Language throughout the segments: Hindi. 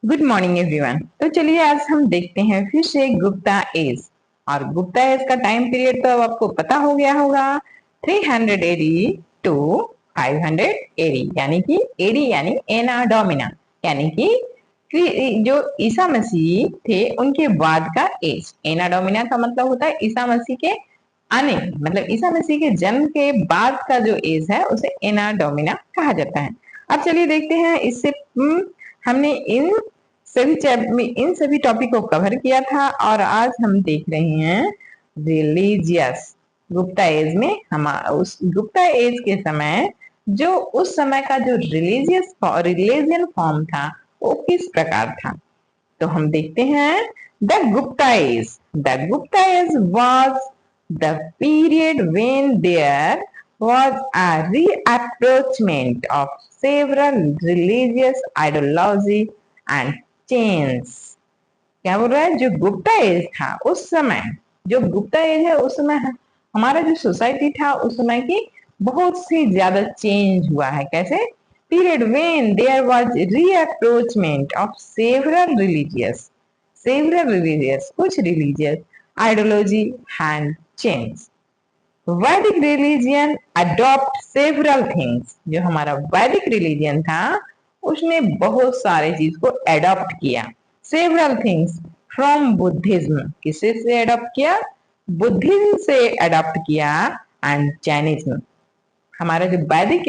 Good morning everyone. तो चलिए आज हम देखते हैं फिर से गुप्ता एज। और गुप्ता एज का टाइम पीरियड तो अब आपको पता हो गया होगा। 300 एडी टू 500 एडी, यानी कि एडी यानी एना डोमिना, यानी कि जो ईसा मसीह थे उनके बाद का एज। एना डोमिना का मतलब होता है ईसा मसीह के आने, मतलब ईसा मसीह के जन्म के बाद का जो एज है उसे एना डोमिना कहा जाता है। अब चलिए देखते हैं। इससे हमने इन सभी टॉपिक को कवर किया था और आज हम देख रहे हैं रिलीजियस गुप्ता एज में। हम उस गुप्ता एज के समय जो उस समय का जो रिलीजियन फॉर्म था वो किस प्रकार था, तो हम देखते हैं। The Gupta age was the period when there was a reapproachment of several religious ideology and chains। क्या बोल रहा है? जो गुप्ता एज था उस समय, जो गुप्ता एज है उस समय हमारा जो सोसाइटी था उस समय की बहुत सी ज्यादा चेंज हुआ है। कैसे? Period when there was rapprochement of several religious कुछ religious ideology and change. Vedic religion adopt several things. जो हमारा वैदिक रिलीजियन था उसने बहुत सारे चीज को अडॉप्ट किया। सेवरल थिंग्स फ्रॉम बुद्धिज्म, किससे से अडॉप्ट किया? बुद्धिज्म से अडॉप्ट किया। एंड जैनिज्म, हमारा जो वैदिक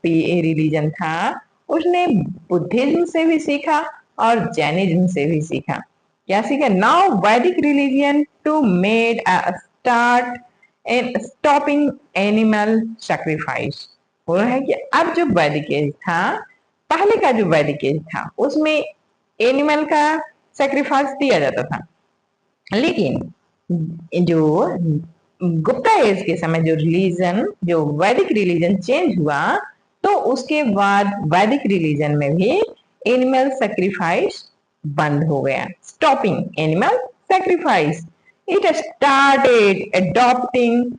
रिलीजन था उसने बुद्धिज्म से भी सीखा और जैनिज्म से भी सीखा। क्या सीखा? Now Vedic religion to made a start in stopping animal sacrifice. हो रहा है कि अब जो वैदिक एज था, पहले का जो वैदिक एज था उसमें एनिमल का सैक्रिफाइस दिया जाता था, लेकिन जो गुप्ता एज के समय जो वैदिक रिलीजन चेंज हुआ तो उसके बाद वैदिक रिलीजन में भी एनिमल सेक्रीफाइस बंद हो गया। Stopping animal sacrifice, it started adopting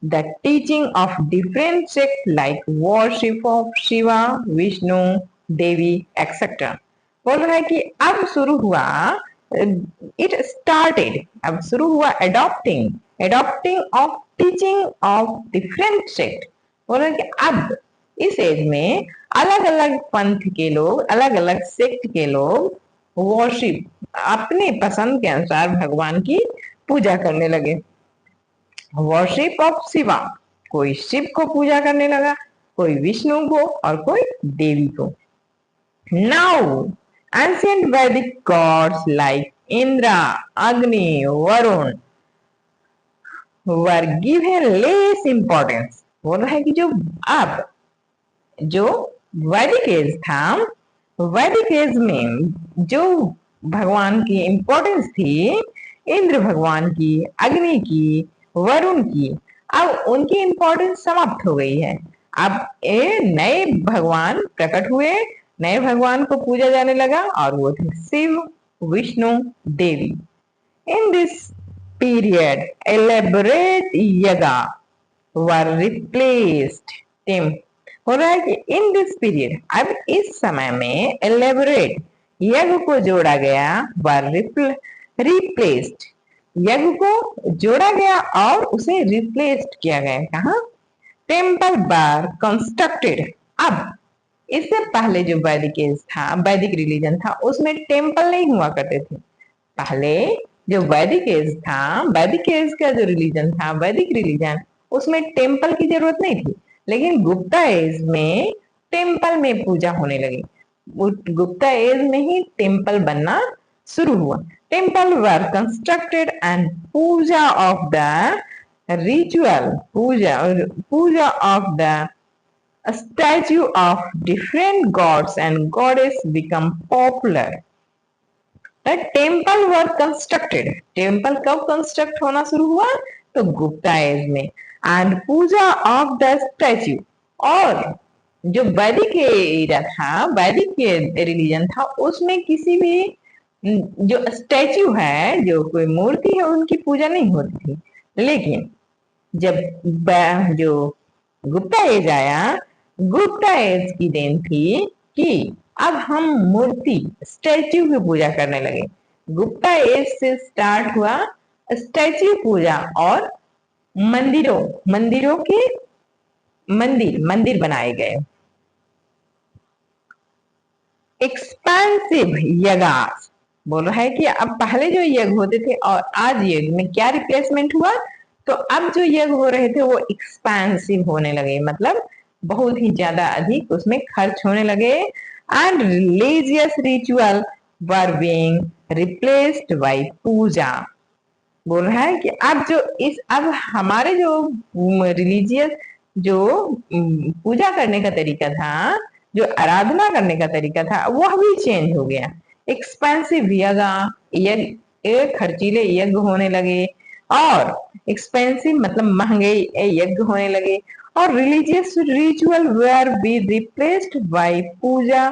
the teaching of different sect like worship of Shiva, Vishnu, Devi etcetera. बोल रहा है कि अब शुरू हुआ, इट स्टार्टेड, अब शुरू हुआ adopting of teaching of different sect. बोल रहे कि अब इस एज में अलग अलग पंथ के लोग, अलग अलग सेक्ट के लोग वर्शिप, अपने पसंद के अनुसार भगवान की पूजा करने लगे। वर्शिप ऑफ शिवा, कोई शिव को पूजा करने लगा, कोई विष्णु को और कोई देवी को। नाउ एंशिएंट वैदिक गॉड्स लाइक इंद्रा, अग्नि, Varun were given less importance. बोल रहा है कि अब जो वैदिक एज था, वैदिक एज में जो भगवान की इंपॉर्टेंस थी, इंद्र भगवान की, अग्नि की, वरुण की, अब उनकी इंपॉर्टेंस समाप्त हो गई है। अब ये नए भगवान प्रकट हुए, नए भगवान को पूजा जाने लगा और वो थे Shiva, Vishnu, Devi. In this period elaborate yaga were replaced them। हो रहा है कि इन दिस पीरियड, अब इस समय में elaborate यज्ञ को जोड़ा गया, वर रिप्लेस्ड, यज्ञ को जोड़ा गया और उसे रिप्लेस्ड किया गया। कहा? Temple were constructed. अब इससे पहले जो वैदिक एज था, वैदिक रिलीजन था, उसमें टेम्पल नहीं हुआ करते थे। पहले जो वैदिक एज था, वैदिक एज का जो रिलीजन था, वैदिक रिलीजन, उसमें टेम्पल की जरूरत नहीं थी। लेकिन गुप्ता एज में टेम्पल में पूजा होने लगी। गुप्ता एज में ही टेम्पल बनना शुरू हुआ। Temple were constructed and puja of the ritual, puja of the statue of different gods and goddess become popular. Temple were constructed, temple कब कंस्ट्रक्ट होना शुरू हुआ? तो गुप्ता एज में। And puja of the statue, और जो वैदिक एरा था, वैदिक रिलीजन था, उसमें किसी भी जो स्टैच्यू है, जो कोई मूर्ति है, उनकी पूजा नहीं होती थी। लेकिन जब जो गुप्ता एज आया, गुप्ता एज की देन थी कि अब हम मूर्ति स्टैच्यू की पूजा करने लगे। गुप्ता एज से स्टार्ट हुआ स्टैच्यू पूजा और मंदिरों के मंदिर बनाए गए। एक्सपेंसिव यज्ञ बोल रहा है कि अब पहले जो यज्ञ होते थे और आज यज्ञ में क्या रिप्लेसमेंट हुआ, तो अब जो यज्ञ हो रहे थे वो एक्सपेंसिव होने लगे, मतलब बहुत ही ज्यादा अधिक उसमें खर्च होने लगे। And religious ritual were being replaced by puja. बोल रहा है कि अब हमारे जो रिलीजियस जो पूजा करने का तरीका था, जो आराधना करने का तरीका था, वह भी चेंज हो गया। एक्सपेंसिव यज्ञ खर्चीले यज्ञ होने लगे, और एक्सपेंसिव मतलब महंगे यज्ञ होने लगे, और religious ritual were be replaced by puja,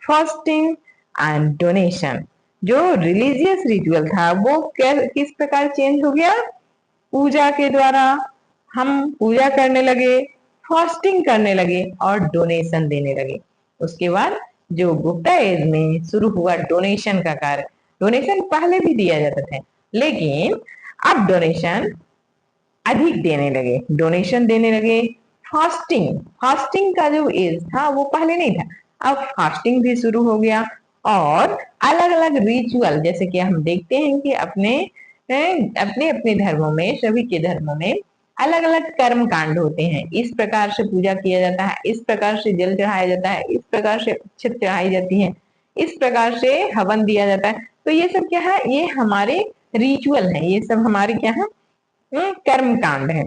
fasting and donation. जो रिलीजियस रिचुअल था वो किस प्रकार चेंज हो गया? पूजा के द्वारा हम पूजा करने लगे, फास्टिंग करने लगे और डोनेशन देने लगे। उसके बाद जो गुप्ता एज में शुरू हुआ डोनेशन का कार्य। डोनेशन पहले भी दिया जाता था, लेकिन अब डोनेशन अधिक देने लगे, डोनेशन देने लगे। फास्टिंग का जो एज था वो पहले नहीं था, अब फास्टिंग भी शुरू हो गया। और अलग अलग रिचुअल, जैसे कि हम देखते हैं कि अपने अपने अपने धर्मों में, सभी के धर्मों में अलग अलग कर्म कांड होते हैं। इस प्रकार से पूजा किया जाता है, इस प्रकार से जल चढ़ाया जाता है, इस प्रकार से अक्षत चढ़ाई जाती है, इस प्रकार से हवन दिया जाता है। तो ये सब क्या है? ये हमारे रिचुअल है, ये सब हमारे क्या है? कर्म कांड है।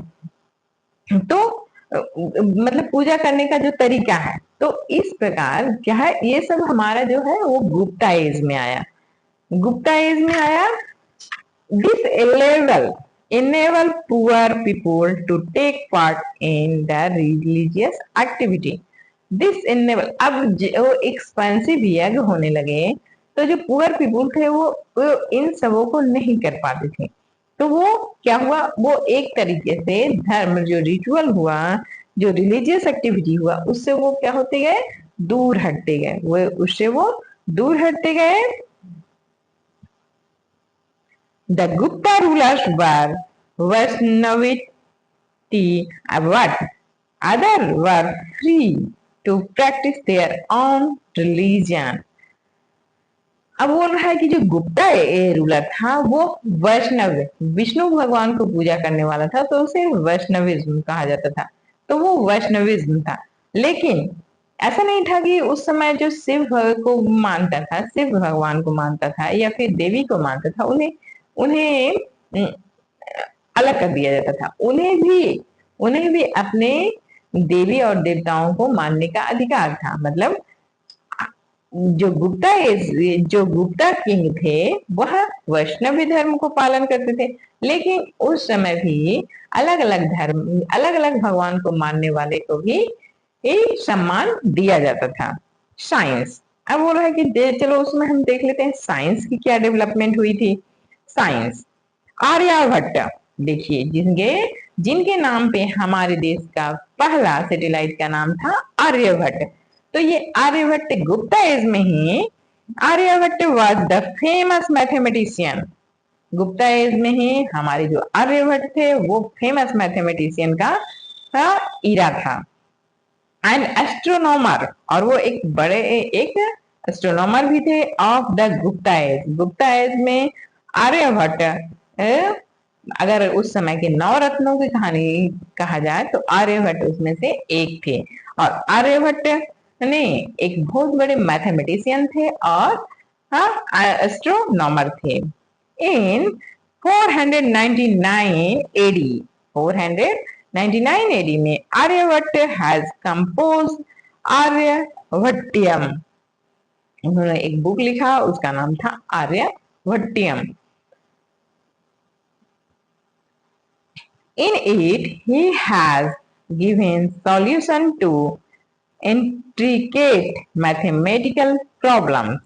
तो मतलब पूजा करने का जो तरीका है, तो इस प्रकार क्या है, ये सब हमारा जो है वो गुप्ता एज में आया। गुप्ता एज में आया। This enable poor people to take part in the religious activity. This enable, अब जो एक्सपेंसिव यज्ञ होने लगे, तो जो पुअर पीपुल थे वो इन सबों को नहीं कर पाते थे। तो वो क्या हुआ, वो एक तरीके से धर्म जो रिचुअल हुआ, जो रिलीजियस एक्टिविटी हुआ, उससे वो क्या होते गए? दूर हटते गए, वो उससे वो दूर हटते गए। The Gupta rulers were Vaishnavite, but others were free to practice their own religion. अब बोल रहा है कि जो गुप्ता रूलर था वो वैष्णव, विष्णु भगवान को पूजा करने वाला था, तो उसे वैष्णविज्म कहा जाता था। तो वो वैष्णविज्म था, लेकिन ऐसा नहीं था कि उस समय जो शिव को मानता था, शिव भगवान को मानता था या फिर देवी को मानता था, उन्हें उन्हें अलग कर दिया जाता था। उन्हें भी अपने देवी और देवताओं को मानने का अधिकार था। मतलब जो गुप्ता किंग थे वह वैष्णवी धर्म को पालन करते थे, लेकिन उस समय भी अलग अलग धर्म, अलग अलग भगवान को मानने वाले को भी सम्मान दिया जाता था। साइंस, अब बोल रहा है कि चलो उसमें हम देख लेते हैं साइंस की क्या डेवलपमेंट हुई थी। साइंस, आर्यभट्ट, देखिए जिनके नाम पे हमारे देश का पहला सैटेलाइट का नाम था आर्यभट्ट। तो ये आर्यभट्ट गुप्ता एज में ही, Aryabhata was the famous mathematician. Gupta age में ही हमारे जो आर्यभट्ट थे वो फेमस मैथमेटिशियन का इरा था। एंड एस्ट्रोनॉमर, और वो एक एस्ट्रोनॉमर भी थे of the Gupta age. Gupta age में आर्यभट्ट, अगर उस समय के नवरत्नों की कहानी कहा जाए तो आर्यभट्ट उसमें से एक थे। और आर्यभट्ट ने एक बहुत बड़े मैथमेटिशियन थे और एस्ट्रोनॉमर थे। इन 499 एडी, 499 एडी में आर्यभट्ट हैज कंपोज आर्यभट्टियम। उन्होंने एक बुक लिखा, उसका नाम था Aryabhatiyam. In it, he has given solution to intricate mathematical problems.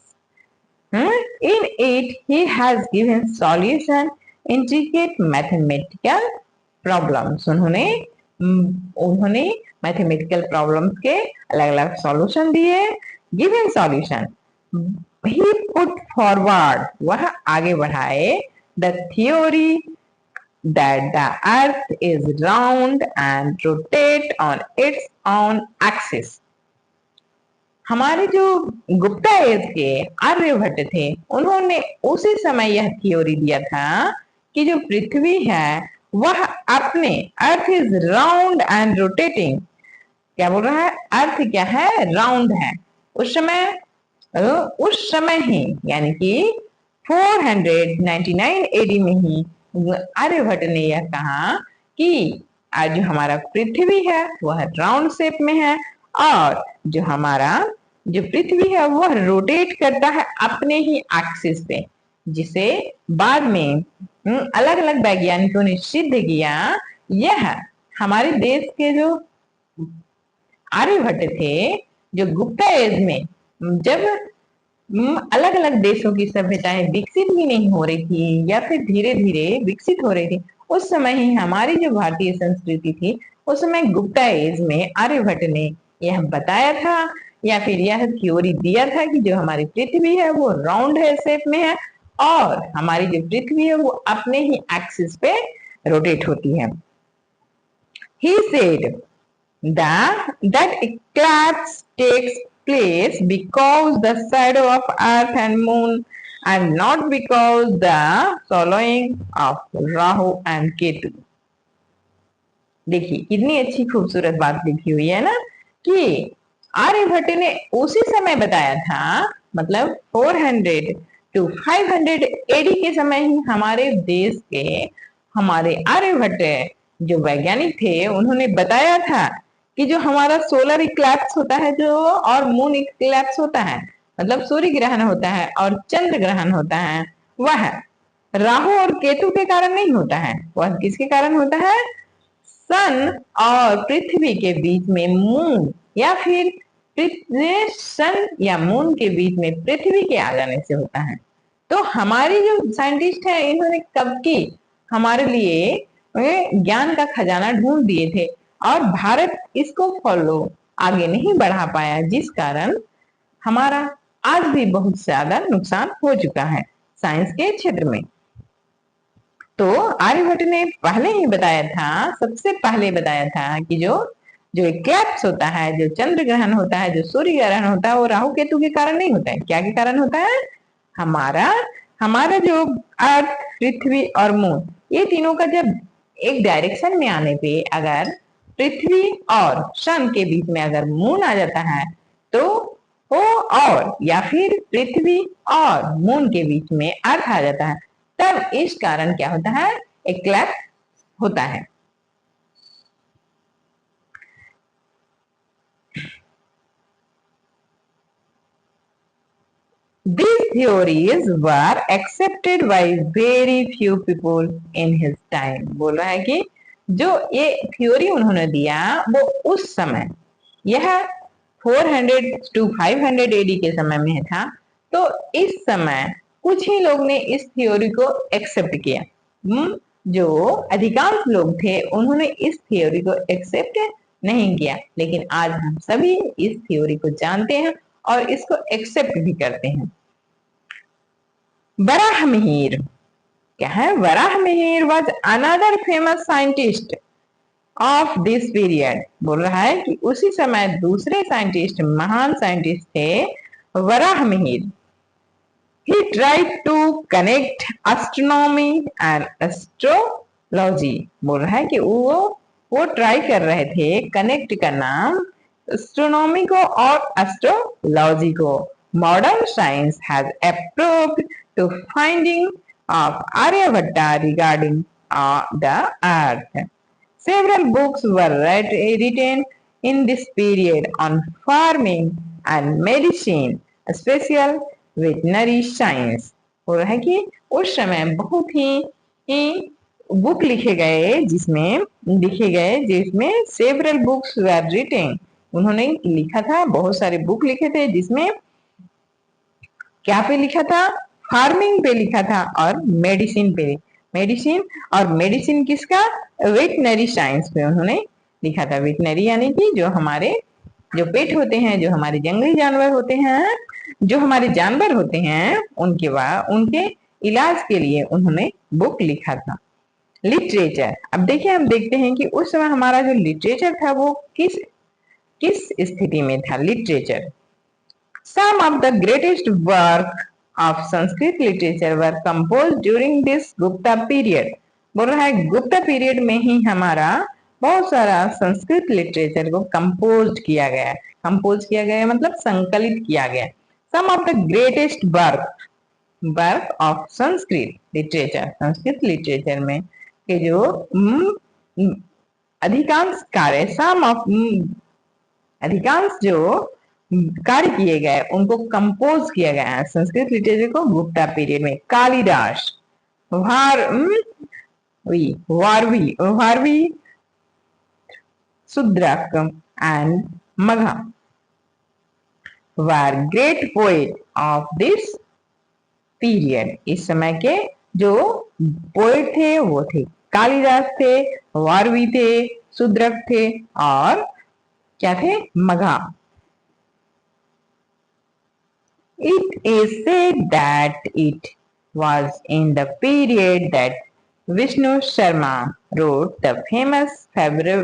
In it, he has given solution intricate mathematical problems. उन्होंने मैथमेटिकल प्रॉब्लम्स के अलग अलग सॉल्यूशन दिए, गिवन सॉल्यूशन ही पुट फॉरवर्ड, वह आगे बढ़ाए the theory that the earth is round and rotate on its own axis. हमारे जो गुप्ता एज के आर्यभट्ट थे, उन्होंने उसी समय यह थ्योरी दिया था कि जो पृथ्वी है वह अपने, earth is round and rotating, क्या बोल रहा है, अर्थ क्या है, राउंड है। उस समय ही यानी कि 499 एडी में ही आर्यभट्ट ने यह कहा कि आज जो हमारा पृथ्वी है वह राउंड शेप में है और जो हमारा जो पृथ्वी है वह रोटेट करता है अपने ही एक्सिस पे, जिसे बाद में अलग अलग वैज्ञानिकों ने सिद्ध किया। यह हमारे देश के जो आर्यभट्ट थे, जो गुप्ता एज में जब अलग अलग देशों की सभ्यताएं विकसित भी नहीं हो रही थी या फिर धीरे धीरे विकसित हो रही थी, उस समय ही हमारी जो भारतीय संस्कृति थी, उस समय गुप्ता एज में आर्यभट्ट ने यह बताया था या फिर यह थ्योरी दिया था कि जो हमारी पृथ्वी है वो राउंड है, शेप में है और हमारी जो पृथ्वी है वो अपने ही एक्सिस पे रोटेट होती है। He said that eclipse takes place because the shadow of earth and moon and not because the following of Rahu and Ketu. देखिए कितनी अच्छी खूबसूरत बात लिखी हुई है ना कि आर्यभट्ट ने उसी समय बताया था, मतलब 400 to 500 एडी के समय ही हमारे देश के हमारे आर्यभट्ट जो वैज्ञानिक थे उन्होंने बताया था कि जो हमारा सोलर इक्लिप्स होता है जो और मून इक्लिप्स होता है, मतलब सूर्य ग्रहण होता है और चंद्र ग्रहण होता है, वह राहु और केतु के कारण नहीं होता है, वह किसके कारण होता है, सन और पृथ्वी के बीच में मून या फिर सन या मून के बीच में पृथ्वी के आ जाने से होता है। तो हमारे जो साइंटिस्ट है इन्होंने कब की हमारे लिए ज्ञान का खजाना ढूंढ दिए थे और भारत इसको फॉलो आगे नहीं बढ़ा पाया, जिस कारण हमारा आज भी बहुत ज्यादा नुकसान हो चुका है साइंस के क्षेत्र में। तो आर्यभट्ट ने पहले ही बताया था, सबसे पहले बताया था कि जो इक्लिप्स होता है, जो चंद्र ग्रहण होता है, जो सूर्य ग्रहण होता है, वो राहु केतु के कारण नहीं होता है। क्या के कारण होता है, हमारा जो अर्थ, पृथ्वी और मून, ये तीनों का जब एक डायरेक्शन में आने पे अगर पृथ्वी और सन के बीच में अगर मून आ जाता है तो वो, और या फिर पृथ्वी और मून के बीच में अर्थ आ जाता है, तब इस कारण क्या होता है, इक्लिप्स होता है। These theories were accepted by very few people in his time. बोल रहा है कि जो ये थ्योरी उन्होंने दिया वो उस समय, यह 400 to 500 एडी के समय में था, तो इस समय कुछ ही लोग ने इस थ्योरी को एक्सेप्ट किया। जो अधिकांश लोग थे उन्होंने इस थ्योरी को एक्सेप्ट नहीं किया, लेकिन आज हम सभी इस थ्योरी को जानते हैं और इसको एक्सेप्ट भी करते हैं। वराहमिहिर क्या है, Varahamihira was another famous scientist of this period. बोल रहा है कि उसी समय दूसरे साइंटिस्ट, महान साइंटिस्ट थे Varahamihira. He tried to connect astronomy and astrology. बोल रहा है कि वो ट्राई कर रहे थे कनेक्ट करना एस्ट्रोनॉमी को और एस्ट्रोलॉजी को। Modern science has approved to finding of Aryabhatta regarding the earth. Several books were written in this period on farming and medicine, special veterinary science. हो रहा है कि उस समय बहुत ही बुक लिखे गए जिसमें सेवरल बुक्स वर रिटन, उन्होंने लिखा था, बहुत सारे बुक लिखे थे, जिसमें क्या पे लिखा था, फार्मिंग पे लिखा था और मेडिसिन पे, मेडिसिन किसका, वेटनरी साइंस पे उन्होंने लिखा था। वेटनरी यानी कि जो हमारे जो पेट होते हैं, जो हमारे जंगली जानवर होते हैं, जो हमारे जानवर होते हैं, उनके इलाज के लिए उन्होंने बुक लिखा था। लिटरेचर, अब देखिए हम देखते हैं कि उस समय हमारा जो लिटरेचर था वो किस किस स्थिति में था। Literature, some of the greatest work of Sanskrit literature were composed during this Gupta period। बोल रहा है गुप्ता पीरियड में ही हमारा बहुत सारा संस्कृत लिटरेचर को कंपोज किया गया। कंपोज किया गया मतलब संकलित किया गया। Some of the greatest work of Sanskrit literature, Sanskrit literature में के जो अधिकांश कार्य, सम ऑफ अधिकांश जो कार्य किए गए उनको कंपोज किया गया है संस्कृत लिटरेचर को गुप्ता पीरियड में। Kalidasa, Bharavi, Shudraka and Magadha were great poet of this period. इस समय के जो पोएट थे वो थे कालिदास थे, वारवी थे, शूद्रक थे और क्या थे, Magadh. It is said that it was in the period that Vishnu Sharma wrote the famous fables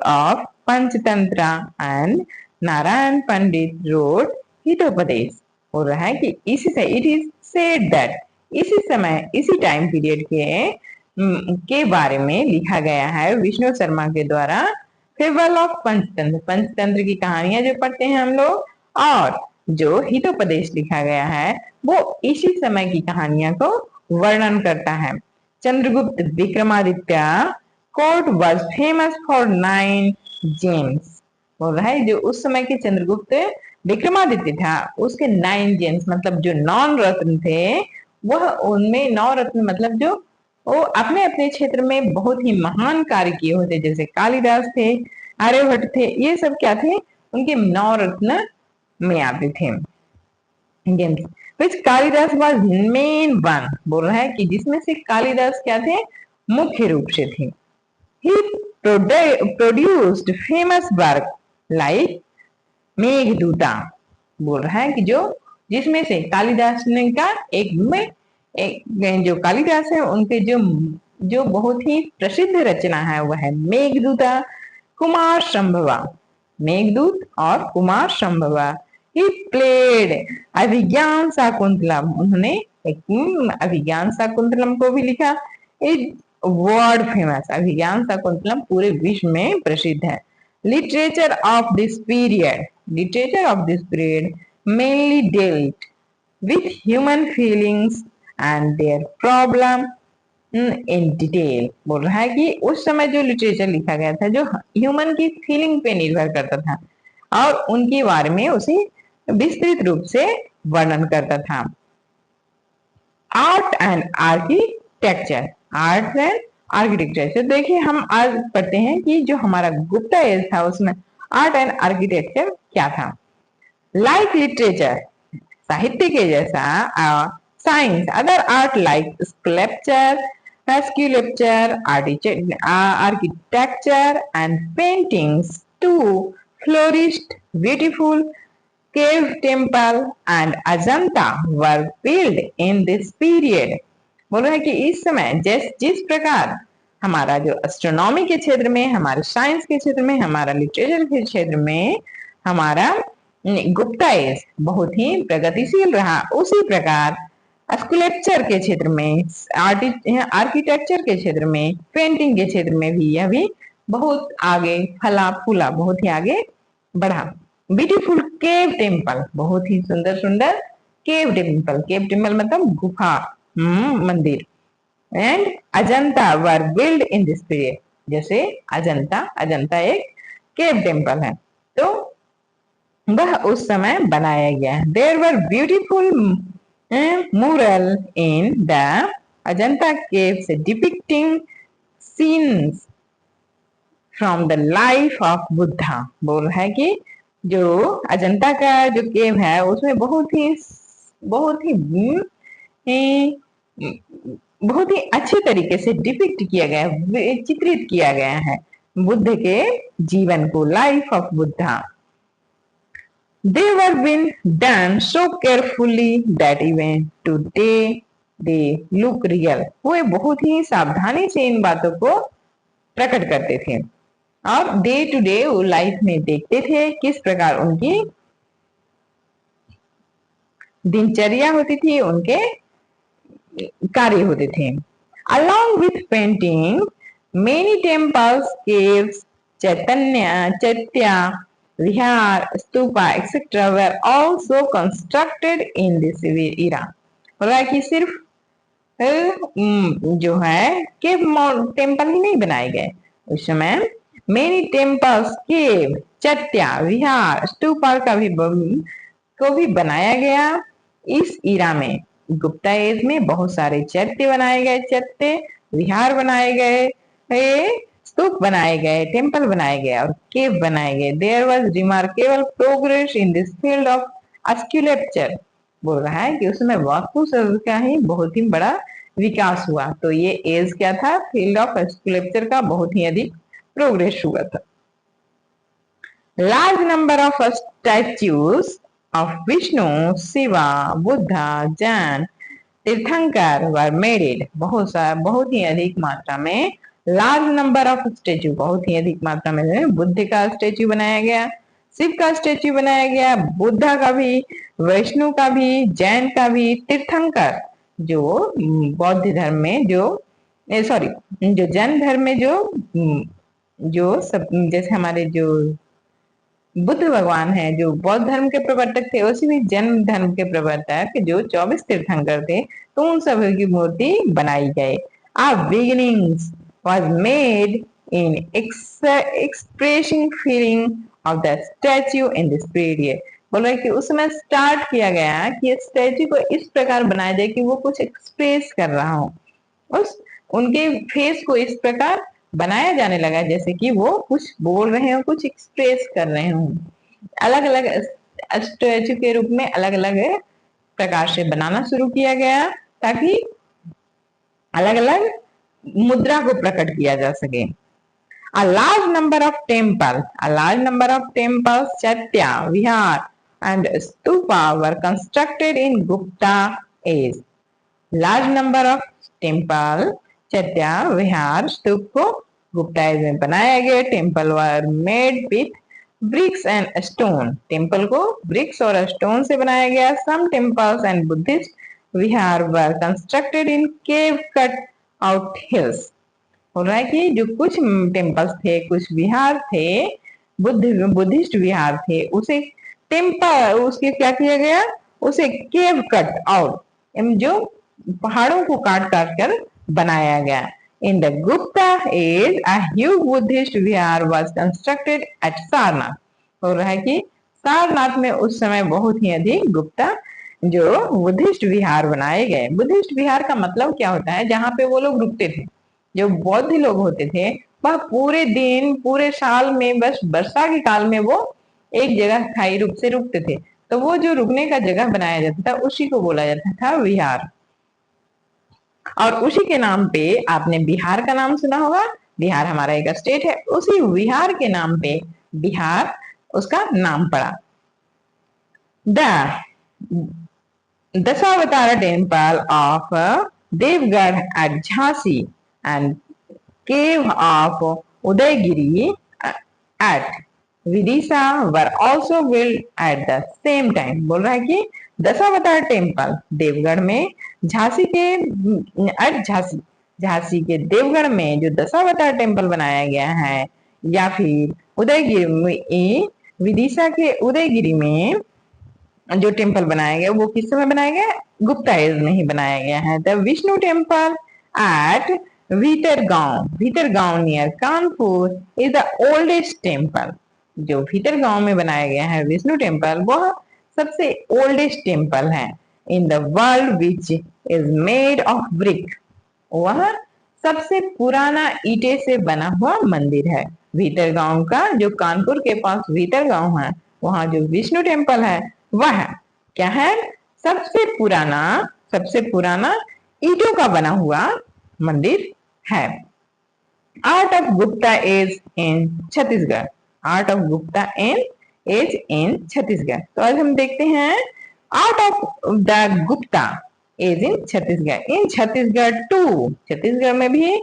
of Panchatantra and Narayan Pandit wrote Hitopadesh। हो रहा है कि इसी से इट इज सेड दैट, इसी समय इसी टाइम पीरियड के बारे में लिखा गया है विष्णु शर्मा के द्वारा फेबल ऑफ पंचतंत्र, पंचतंत्र की कहानियां जो पढ़ते हैं हम लोग, और जो हितोपदेश लिखा गया है वो इसी समय की कहानियां को वर्णन करता है। Chandragupta Vikramaditya court was famous for 9 James. बोल रहा है जो उस समय के चंद्रगुप्त विक्रमादित्य था उसके 9 जेम्स मतलब जो 9 रत्न थे, वह उनमें 9 रत्न मतलब जो वो अपने अपने क्षेत्र में बहुत ही महान कार्य किए होते, जैसे कालिदास थे, आर्यभट्ट थे, ये सब क्या थे, उनके 9 रत्न में आते थे। विच कालिदास वाज मेन वन। बोल रहा है कि जिसमें से कालिदास क्या थे, मुख्य रूप से थे। ही प्रोड्यूस्ड फेमस वर्क लाइक मेघदूता। बोल रहा है कि जो जिसमें से कालिदास ने का एक जो कालिदास है उनके जो बहुत ही प्रसिद्ध रचना है वह है मेघदूता, कुमार संभवा, मेघदूत और कुमार संभवा। ही प्लेड अभिज्ञान शाकुंतलम, उन्होंने एक अभिज्ञान शाकुंतलम को भी लिखा। इट वर्ल्ड फेमस, अभिज्ञान शाकुंतलम पूरे विश्व में प्रसिद्ध है। Literature of this period, literature of this period mainly dealt with human feelings and their problem in detail। बोल रहा है कि उस समय जो लिटरेचर लिखा गया था जो ह्यूमन की फीलिंग पे निर्भर करता था और उनके बारे में उसे विस्तृत रूप से वर्णन करता था। Art and architecture, art and architecture. तो देखिए हम आज पढ़ते हैं कि जो हमारा गुप्ता एज था उसमें आर्ट एंड आर्किटेक्चर क्या था। लाइक लिटरेचर, साहित्य के जैसा, science, other art like sculpture, sculpture, architecture and paintings to flourished beautiful cave temple and Ajanta were built in this period। बोल रहे हैं कि इस समय जिस प्रकार हमारा जो एस्ट्रोनॉमी के क्षेत्र में, हमारे साइंस के क्षेत्र में, हमारा लिटरेचर के क्षेत्र में हमारा गुप्ता एज बहुत ही प्रगतिशील रहा, उसी प्रकार स्कल्पचर के क्षेत्र में, आर्किटेक्चर के क्षेत्र में, पेंटिंग के क्षेत्र में भी यह भी बहुत आगे फला फूला, बहुत ही आगे बढ़ा। ब्यूटीफुल केव टेम्पल, बहुत ही सुंदर सुंदर केव टेम्पल, केव टेम्पल मतलब गुफा मंदिर। And Ajanta were build in this period, जैसे अजंता एक केव टेम्पल है तो वह उस समय बनाया गया। There were beautiful mural in the Ajanta caves depicting scenes from the life of Buddha। बोल रहा है कि जो अजंता का जो केव है उसमें बहुत ही अच्छे तरीके से डिपिक्ट किया गया है, चित्रित किया गया है बुद्ध के जीवन को, life of Buddha. They were been done so carefully that even today they look real. वो बहुत ही सावधानी से इन बातों को प्रकट करते थे और डे टू डे वो लाइफ में देखते थे किस प्रकार उनकी दिनचर्या होती थी, उनके कार्य होते थे। Along with painting, many temples, caves, chaitya, vihar, stupa, etc. were also constructed in this era. बोला कि सिर्फ जो है केव टेम्पल ही नहीं बनाए गए उस समय, मेनी टेम्पल्स, केव, चट्या, विहार, स्तूपा को भी बनाया गया इस इरा में। गुप्ता एज में बहुत सारे चैत्य बनाए गए, चैत्य विहार बनाए गए, स्तूप बनाए गए, टेम्पल बनाए गए और केव बनाए गए। There was remarkable progress in this field of sculpture. बोल रहा है कि उसमें वास्तुशिल्प का ही बहुत ही बड़ा विकास हुआ। तो ये एज क्या था, फील्ड ऑफ स्कल्पचर का बहुत ही अधिक प्रोग्रेस हुआ था। Large number of statues of Vishnu, Shiva, Buddha, Jain, तीर्थंकर वर मेडेड। बहुत ही अधिक मात्रा में लार्ज नंबर ऑफ स्टेच्यू, बहुत ही अधिक मात्रा में बुद्ध का स्टेच्यू बनाया गया, शिव का स्टेच्यू बनाया गया, बुद्धा का भी, वैष्णु का भी, जैन का भी, तीर्थंकर जो बौद्ध धर्म में जो जैन धर्म में जो सब जैसे हमारे जो बुद्ध भगवान है जो बौद्ध धर्म के प्रवर्तक थे, उसी भी जैन धर्म के प्रवर्तक जो 24 तीर्थंकर थे, तो उन सभी की मूर्ति बनाई गई। A beginnings was made in expressing feeling of the statue in this period. बोल रहे कि उस समय स्टार्ट किया गया कि स्टैच्यू को इस प्रकार बनाया जाए कि वो कुछ एक्सप्रेस कर रहा हो, उस उनके फेस को इस प्रकार बनाया जाने लगा जैसे कि वो कुछ बोल रहे हो, कुछ एक्सप्रेस कर रहे हो। अलग अलग स्टैच्यू के रूप में अलग अलग प्रकार से बनाना शुरू किया गया ताकि अलग अलग मुद्रा को प्रकट किया जा सके। A large number of temples, chaitya, vihar and stupa were constructed in Gupta age. Large number of temple, chaitya, vihar, stupa को गुप्ता एज में बनाया गया। Temple were made with bricks and stone, temple को ब्रिक्स और स्टोन से बनाया गया। Some temples and Buddhist vihara were constructed in cave cut out hills. बोल रहा है कि जो कुछ टेम्पल्स थे, कुछ विहार थे, बुद्धिस्ट विहार थे, उसे टेम्पल उसके क्या किया गया, उसे केव कट आउट, जो पहाड़ों को काट काट कर बनाया गया। In the Gupta age, a huge Buddhist vihar was constructed at Sarnath. हो रहा है कि सारनाथ में उस समय बहुत ही अधिक गुप्ता जो बुद्धिस्ट विहार बनाए गए। बुद्धिस्ट विहार का मतलब क्या होता है, जहाँ पे वो लोग रुकते थे, जो बौद्ध लोग होते थे वह पूरे दिन पूरे साल में बस वर्षा के काल में वो एक जगह स्थायी रूप से रुकते थे, तो वो जो रुकने का जगह बनाया जाता था उसी को बोला जाता था विहार। और उसी के नाम पे आपने बिहार का नाम सुना होगा, बिहार हमारा एक स्टेट है, उसी बिहार के नाम पे बिहार उसका नाम पड़ा। The Dashavatara temple of Deogarh at Jhansi and cave of Udayagiri at Vidisha were also build at the same time. बोल रहा है कि दशावतार टेम्पल देवगढ़ में, झांसी के देवगढ़ में जो दशावतार टेम्पल बनाया गया है, या फिर उदयगिरी विदिशा के उदयगिरी में जो टेम्पल बनाया गया वो किस समय बनाया गया, गुप्ता एज में ही बनाया गया है। The Vishnu temple at Bhitargaon near Kanpur is the oldest temple. जो भीतरगांव में बनाया गया है विष्णु टेम्पल वह सबसे ओल्डेस्ट टेम्पल है in the world which is made of brick. वह सबसे पुराना ईटे से बना हुआ मंदिर है। भीतरगांव का जो कानपुर के पास भीतरगांव है, वहां जो विष्णु टेम्पल है वह क्या है, सबसे पुराना ईटों का बना हुआ मंदिर है। Art of Gupta age in Chhattisgarh. Art of Gupta age in Chhattisgarh. तो आज हम देखते हैं art of the Gupta age in Chhattisgarh. In Chhattisgarh too, Chhattisgarh में भी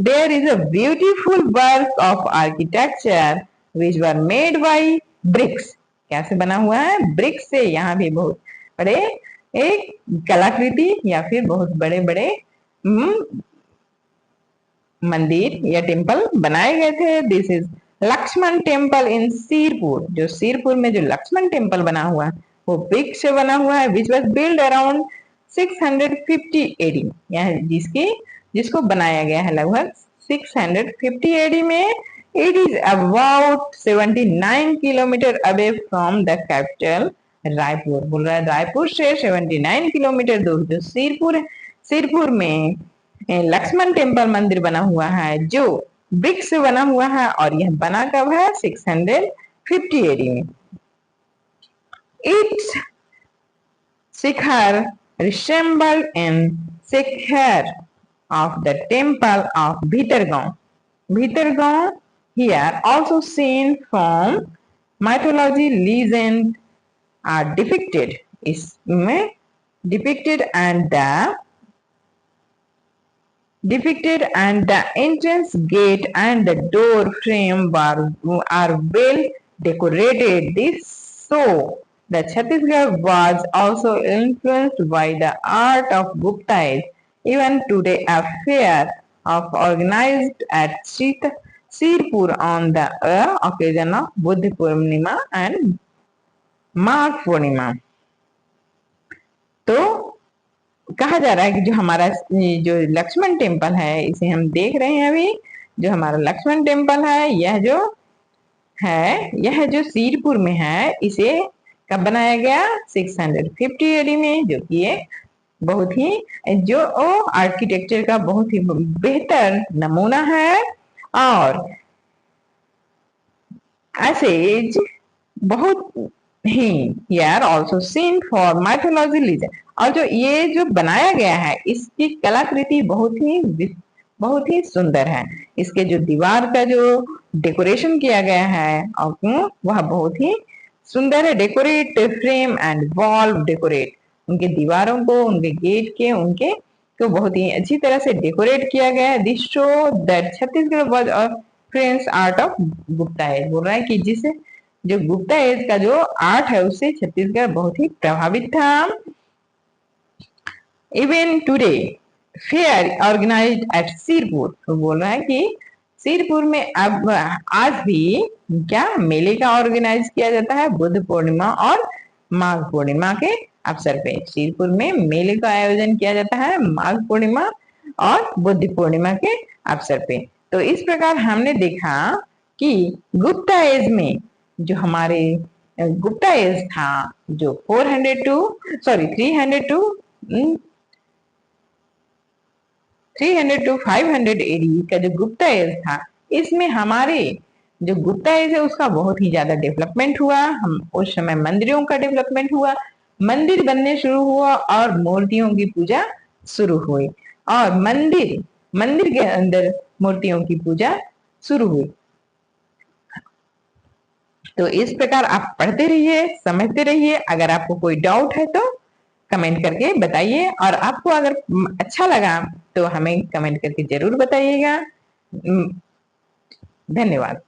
there is a beautiful work of architecture which were made by bricks. कैसे बना हुआ है? ब्रिक्स से। यहाँ भी बहुत बड़े एक कलाकृति या फिर बहुत बड़े बड़े मंदिर या टेम्पल बनाए गए थे। This is Lakshman temple in Sirpur. जो सिरपुर में जो लक्ष्मण टेम्पल बना हुआ है वो ब्रिक से बना हुआ है, which was build around 650 AD. जिसको बनाया गया है लगभग 650 एडी में। It is about 79 kilometre away from the capital Raipur. बोल रहा है रायपुर से 79 किलोमीटर दूर जो सिरपुर है, सिरपुर में लक्ष्मण टेम्पल मंदिर बना हुआ है जो ब्रिक से बना हुआ है, और यह बना कब है? 650 एडी में। It's Shikhar resembled in Shikhar of the temple of Bhitargaon. Bhitargaon here also seen from mythology legend are depicted. इसमें depicted and the entrance gate and the door frame are well decorated. This show the Chhattisgarh was also influenced by the art of Gupta age. Even today, a fair of organized at Sirpur on the occasion of Buddha Purnima and Magh Purnima. तो कहा जा रहा है कि जो हमारा जो लक्ष्मण टेम्पल है इसे हम देख रहे हैं अभी। जो हमारा लक्ष्मण टेम्पल है यह जो सिरपुर में है, इसे कब बनाया गया? 650 एडी में, जो कि एक बहुत ही जो आर्किटेक्चर का बहुत ही बेहतर नमूना है। और ऐसे बहुत ही यार also seen for mythology legion. और जो ये जो बनाया गया है इसकी कलाकृति बहुत ही सुंदर है। इसके जो दीवार का जो डेकोरेशन किया गया है और वह बहुत ही सुंदर है। Decorate frame and wall decorate, उनके दीवारों को, उनके गेट के, उनके तो बहुत ही अच्छी तरह से डेकोरेट किया गया है। This show that Chhattisgarh was a French art of Gupta age. बोल रहा है कि जिसे जो गुप्ता एज का जो आर्ट है उससे छत्तीसगढ़ बहुत ही प्रभावित था। Even today fair organised at Sirpur. तो बोल रहा है कि सिरपुर में अब आज भी क्या मेले का ऑर्गेनाइज किया जाता है बुद्ध पूर्णिमा और माघ पूर्णिमा के अवसर पे। सिरपुर में मेले का आयोजन किया जाता है माघ पूर्णिमा और बुद्ध पूर्णिमा के अवसर पे। तो इस प्रकार हमने देखा कि गुप्ता एज में जो हमारे गुप्ता एज था जो 300 टू 500 एडी का जो गुप्ता एज था, इसमें हमारे जो गुप्ता एज है उसका बहुत ही ज्यादा डेवलपमेंट हुआ। हम उस समय मंदिरों का डेवलपमेंट हुआ, मंदिर बनने शुरू हुआ और मूर्तियों की पूजा शुरू हुई, और मंदिर के अंदर मूर्तियों की पूजा शुरू हुई। तो इस प्रकार आप पढ़ते रहिए, समझते रहिए। अगर आपको कोई डाउट है तो कमेंट करके बताइए, और आपको अगर अच्छा लगा तो हमें कमेंट करके जरूर बताइएगा। धन्यवाद।